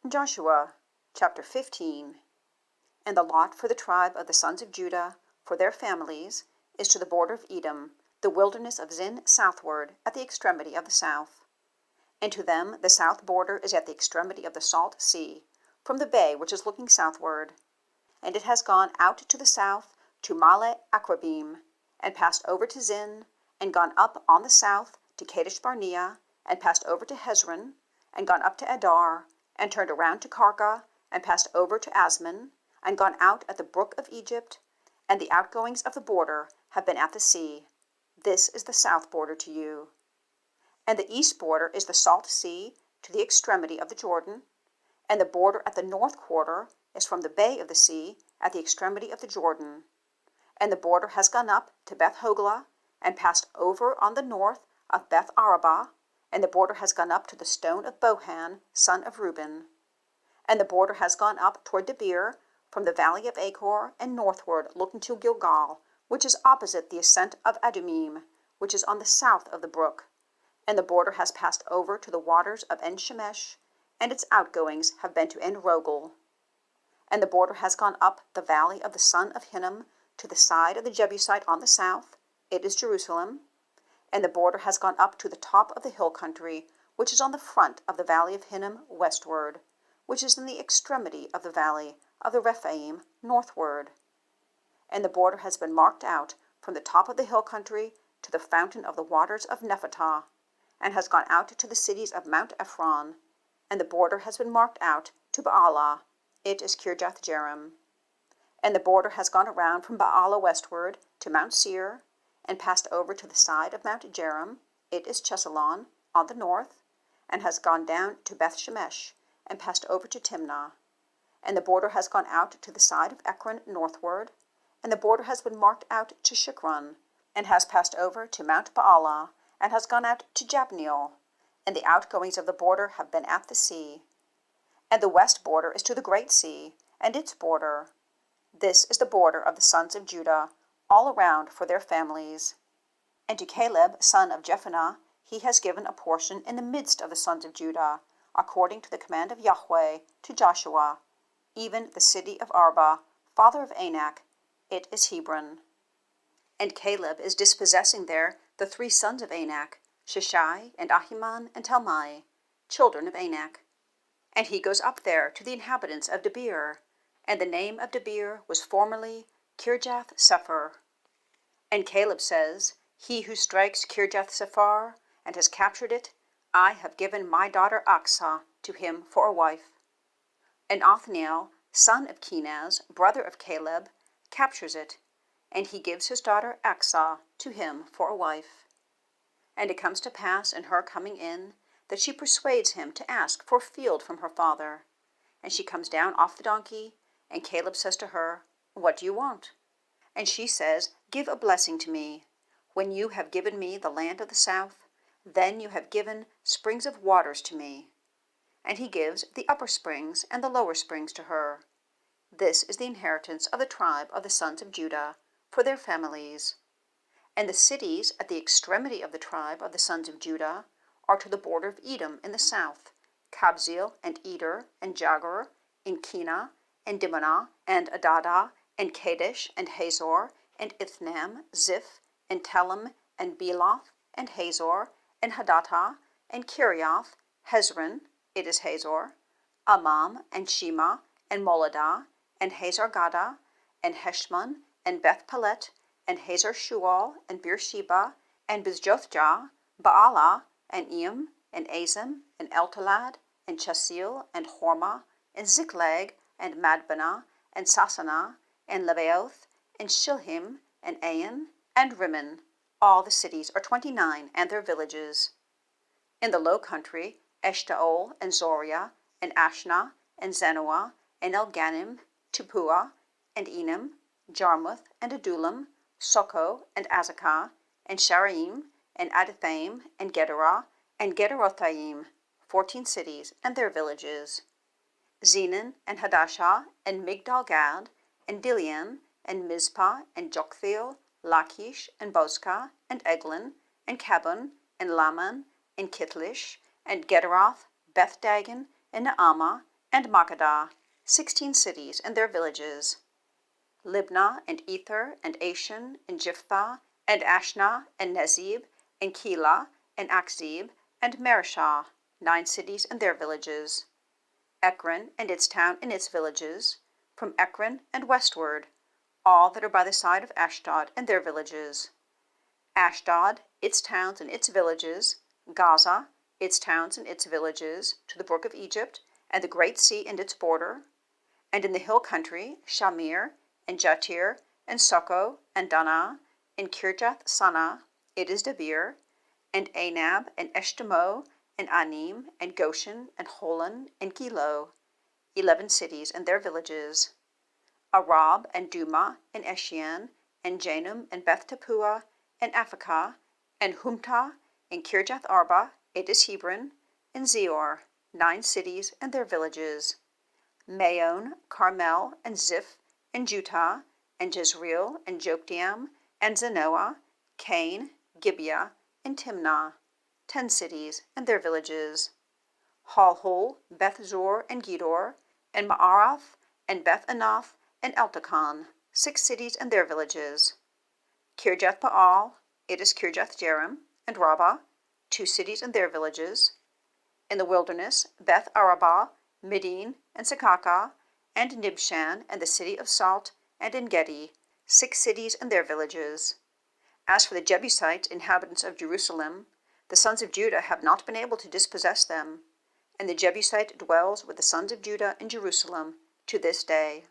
Joshua chapter 15. And the lot for the tribe of the sons of Judah, for their families, is to the border of Edom, the wilderness of Zin southward, at the extremity of the south. And to them the south border is at the extremity of the salt sea, from the bay which is looking southward. And it has gone out to the south to Maaleh-Akrabbim, and passed over to Zin, and gone up on the south to Kadesh-Barnea, and passed over to Hezron, and gone up to Adar, and turned around to Karkaa, and passed over to Azmon, and gone out at the Brook of Egypt, and the outgoings of the border have been at the sea. This is the south border to you. And the east border is the salt sea to the extremity of the Jordan, and the border at the north quarter is from the bay of the sea at the extremity of the Jordan. And the border has gone up to Beth-Hoglah, and passed over on the north of Beth-Arabah, and the border has gone up to the stone of Bohan, son of Reuben. And the border has gone up toward Debir, from the Valley of Achor, and northward looking to Gilgal, which is opposite the ascent of Adumim, which is on the south of the brook. And the border has passed over to the waters of En-Shemesh, and its outgoings have been to En-Rogel. And the border has gone up the valley of the Son of Hinnom to the side of the Jebusite on the south. It is Jerusalem. And the border has gone up to the top of the hill country, which is on the front of the Valley of Hinnom westward, which is in the extremity of the valley of the Rephaim northward. And the border has been marked out from the top of the hill country to the fountain of the waters of Nephtah, and has gone out to the cities of Mount Ephron. And the border has been marked out to Baalah. It is Kirjath-Jearim. And the border has gone around from Baalah westward to Mount Seir, and passed over to the side of Mount Jearim. It is Chesalon on the north, and has gone down to Beth-Shemesh, and passed over to Timnah. And the border has gone out to the side of Ekron northward, and the border has been marked out to Shikron, and has passed over to Mount Baalah, and has gone out to Jabneel, and the outgoings of the border have been at the sea. And the west border is to the great sea, and its border. This is the border of the sons of Judah, all around for their families. And to Caleb, son of Jephunneh, he has given a portion in the midst of the sons of Judah, according to the command of Yahweh to Joshua, even the city of Arba, father of Anak. It is Hebron. And Caleb is dispossessing there the three sons of Anak, Sheshai, and Ahiman, and Talmai, children of Anak. And he goes up there to the inhabitants of Debir, and the name of Debir was formerly Kirjath-Sepher. And Caleb says, He who strikes Kirjath-Sephar and has captured it, I have given my daughter Aksah to him for a wife. And Othniel, son of Kenaz, brother of Caleb, captures it, and he gives his daughter Aksah to him for a wife. And it comes to pass in her coming in, that she persuades him to ask for a field from her father. And she comes down off the donkey, and Caleb says to her, What do you want? And she says, Give a blessing to me. When you have given me the land of the south, then you have given springs of waters to me. And he gives the upper springs and the lower springs to her. This is the inheritance of the tribe of the sons of Judah, for their families. And the cities at the extremity of the tribe of the sons of Judah are to the border of Edom in the south, Kabzeel, and Eder, and Jagur, and Kenah, and Dimonah, and Adadah, and Kadesh, and Hazor, and Ithnam, Ziph, and Telem, and Beloth, and Hazor, and Hadattah, and Kirjath, Hezron, it is Hazor, Amam, and Shema, and Moladah, and Hazar-Gaddah, and Heshmon, and Beth-Palet, and Hazar-Shual, and Beer-Sheba, and Bizjothjah, Baalah, and Eam, and Azim, and Eltalad, and Chasil, and Hormah, and Ziklag, and Madbanah, and Sassanah, and Lebaoth, and Shilhim, and Ain, and Rimmon. All the cities are 29, and their villages. In the low country, Eshtaol, and Zoriah, and Ashnah, and Zanoah, and En-Gannim, Tippuah, and Enim, Jarmuth, and Adullam, Soko, and Azekah, and Sharaim, and Adathaim, and Gederah, and Gederothaim, 14 cities, and their villages. Zenon, and Hadashah, and Migdal-Gad, and Dilean, and Mizpah, and Joktheel, Lachish, and Bozkah, and Eglon, and Kabon, and Laman, and Kitlish, and Gederoth, Beth-Dagon, and Naamah, and Makkedah, 16 cities and their villages. Libnah, and Ether, and Ashan, and Jephthah, and Ashnah, and Nezib, and Keilah, and Achzib, and Mareshah, 9 cities and their villages. Ekron, and its town and its villages, from Ekron and westward, all that are by the side of Ashdod and their villages. Ashdod, its towns and its villages, Gaza, its towns and its villages, to the Brook of Egypt, and the great sea and its border, and in the hill country, Shamir, and Jatir, and Soko, and Danah, and Kirjath-Sanah, it is Debir, and Anab, and Eshtemoh, and Anim, and Goshen, and Holon, and Gilo, 11 cities and their villages. Arab, and Duma, and Eshian, and Janum, and Beth-Tappuah, and Aphekah, and Humtah, and Kirjath-Arba, it is Hebron, and Zior, 9 cities and their villages. Maon, Carmel, and Ziph, and Jutah, and Jezreel, and Jokdeam, and Zanoah, Cain, Gibeah, and Timnah, 10 cities and their villages. Halhul, Beth-Zur, and Gedor, and Ma'arath, and Beth-Anath, and Eltekon, 6 cities and their villages. Kirjath-Baal, it is Kirjath-Jearim, and Rabbah, 2 cities and their villages. In the wilderness, Beth-Arabah, Middin, and Sekakah, and Nibshan, and the city of Salt, and En-Gedi, 6 cities and their villages. As for the Jebusites, inhabitants of Jerusalem, the sons of Judah have not been able to dispossess them, and the Jebusite dwells with the sons of Judah in Jerusalem to this day.